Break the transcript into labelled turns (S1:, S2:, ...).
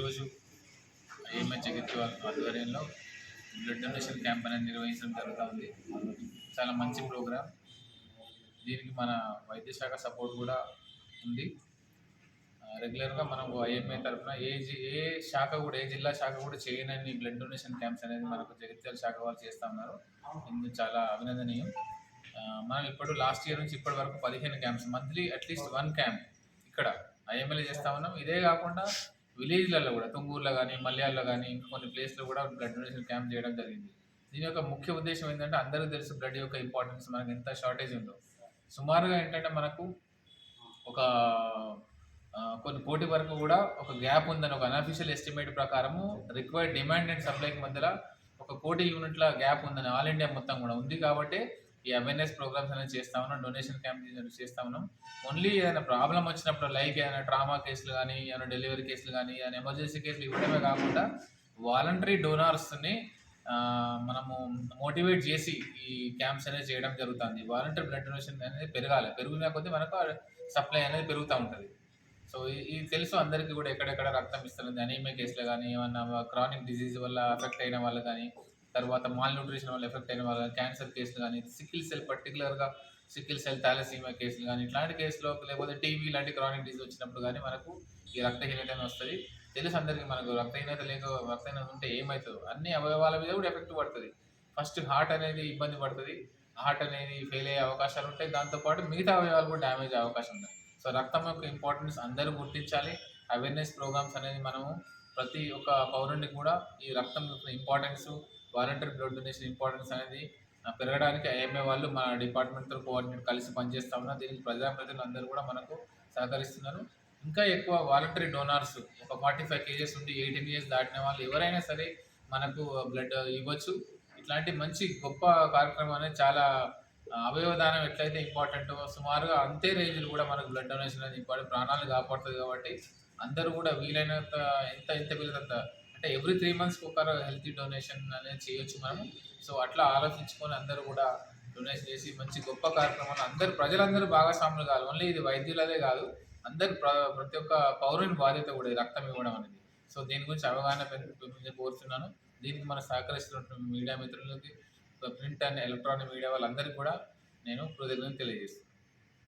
S1: ఈరోజు ఐఎంఏ జగిత్యాల ఆధ్వర్యంలో blood donation camp అనేది నిర్వహించడం జరుగుతుంది. చాలా మంచి ప్రోగ్రామ్. దీనికి మన వైద్య శాఖ సపోర్ట్ కూడా ఉంది. రెగ్యులర్గా మనం ఐఎంఏ తరఫున ఏ శాఖ కూడా, ఏ జిల్లా శాఖ కూడా చేయనని బ్లడ్ డొనేషన్ క్యాంప్స్ అనేది మనకు జగిత్యాల శాఖ వాళ్ళు చేస్తూ ఉన్నారు. ఇందుకు చాలా అభినందనీయం. మనం ఇప్పుడు లాస్ట్ ఇయర్ నుంచి ఇప్పటి వరకు 15 క్యాంప్స్, మంత్లీ అట్లీస్ట్ 1 క్యాంప్ ఇక్కడ ఐఎంఏలో చేస్తూ ఉన్నాం. ఇదే కాకుండా విలేజ్లలో కూడా, తుంగూరులో కానీ, మల్యాల్లో కానీ, ఇంకా కొన్ని ప్లేస్లో కూడా బ్లడ్ డొనేషన్ క్యాంప్ చేయడం జరిగింది. దీని యొక్క ముఖ్య ఉద్దేశం ఏంటంటే, అందరికీ తెలుసు బ్లడ్ యొక్క ఇంపార్టెన్స్, మనకి ఎంత షార్టేజ్ ఉందో. సుమారుగా ఏంటంటే మనకు ఒక కొన్ని కోటి వరకు కూడా ఒక గ్యాప్ ఉందని, ఒక అన్అఫీషియల్ ఎస్టిమేట్ ప్రకారము రిక్వైర్డ్ డిమాండ్ అండ్ సప్లైకి మధ్యలో 1 కోటి యూనిట్ల గ్యాప్ ఉందని ఆల్ ఇండియా మొత్తం కూడా ఉంది. కాబట్టి ఈ అవేర్నెస్ ప్రోగ్రామ్స్ అనేది చేస్తా ఉన్నాం, డొనేషన్ క్యాంప్ చేస్తా ఉన్నాం. ఓన్లీ ఏదైనా ప్రాబ్లం వచ్చినప్పుడు, లైక్ ఏదైనా ట్రామా కేసులు కానీ, ఏమైనా డెలివరీ కేసులు కానీ, ఏదైనా ఎమర్జెన్సీ కేసులు ఇవ్వడమే కాకుండా వాలంటరీ డోనార్స్ని మనము మోటివేట్ చేసి ఈ క్యాంప్స్ అనేది చేయడం జరుగుతుంది. వాలంటరీ బ్లడ్ డొనేషన్ అనేది పెరగాలి. పెరిగిన కొద్దీ మనకు సప్లై అనేది పెరుగుతూ ఉంటుంది. సో ఇది తెలుసు అందరికీ కూడా, ఎక్కడెక్కడ రక్తం ఇస్తుంది, అనీమియా కేసులు కానీ, ఏమన్నా క్రానిక్ డిజీజ్ వల్ల ఎఫెక్ట్ అయిన వాళ్ళు కానీ, తర్వాత మాల్ న్యూట్రిషన్ వల్ల ఎఫెక్ట్ అయిన వాళ్ళు, క్యాన్సర్ కేసులు కానీ, సికిల్ సెల్, పర్టికులర్గా సికిల్ సెల్ థాలసీమియా కేసులు కానీ, ఇట్లాంటి కేసులో, లేకపోతే టీవీ లాంటి క్రానిక్ డిజీజ్ వచ్చినప్పుడు కానీ మనకు ఈ రక్తహీనత వస్తుంది. తెలుసు అందరికీ, మనకు రక్తహీనత ఉంటే ఏమవుతుందో అన్ని అవయవాల మీద కూడా ఎఫెక్ట్ పడుతుంది. ఫస్ట్ హార్ట్ అనేది ఇబ్బంది పడుతుంది, హార్ట్ అనేది ఫెయిల్ అయ్యే అవకాశాలు ఉంటాయి. దాంతోపాటు మిగతా అవయవాలు కూడా డ్యామేజ్ అయ్యే అవకాశం ఉంది. సో రక్తం యొక్క ఇంపార్టెన్స్ అందరూ గుర్తించాలి. అవేర్నెస్ ప్రోగ్రామ్స్ అనేది మనము ప్రతి ఒక్క పౌరునికి కూడా ఈ రక్తం యొక్క importance, voluntary blood donation importance అనేది పెరగడానికి ఐఎంఏ వాళ్ళు మన డిపార్ట్మెంట్తో కోఆర్డినేట్ కలిసి పనిచేస్తూ ఉన్నారు. దీనికి ప్రజాప్రతినిధులు అందరూ కూడా మనకు సహకరిస్తున్నారు. ఇంకా ఎక్కువ వాలంటరీ డోనార్స్, ఒక 45 కేజెస్ నుండి 18 ఇయర్స్ దాటిన వాళ్ళు ఎవరైనా సరే మనకు బ్లడ్ ఇవ్వచ్చు. ఇట్లాంటి మంచి గొప్ప కార్యక్రమం అనేది చాలా అవయవదానం ఎట్లయితే ఇంపార్టెంటో, సుమారుగా అంతే రేంజ్లు కూడా మనకు బ్లడ్ డొనేషన్ అనేది ఇంపార్టెంట్, ప్రాణాలు కాపాడుతుంది. కాబట్టి అందరూ కూడా వీలైనంత ఎంత వీలైనంత, అంటే ఎవ్రీ 3 మంత్స్కి ఒక హెల్తీ డొనేషన్ అనేది చేయొచ్చు మనము. సో అట్లా ఆలోచించుకొని అందరూ కూడా డొనేషన్ చేసి మంచి గొప్ప కార్యక్రమాలు ప్రజలందరూ భాగస్వాములు కాదు. ఓన్లీ ఇది వైద్యులదే కాదు, ప్రతి ఒక్క పౌరుని బాధ్యత కూడా ఈ రక్తం ఇవ్వడం అనేది. సో దీని గురించి అవగాహన కోరుతున్నాను. దీనికి మన సహకరిస్తున్నటువంటి మీడియా మిత్రులకి, ప్రింట్ అండ్ ఎలక్ట్రానిక్ మీడియా వాళ్ళందరికీ కూడా నేను కృతజ్ఞతలు తెలియజేస్తున్నాను.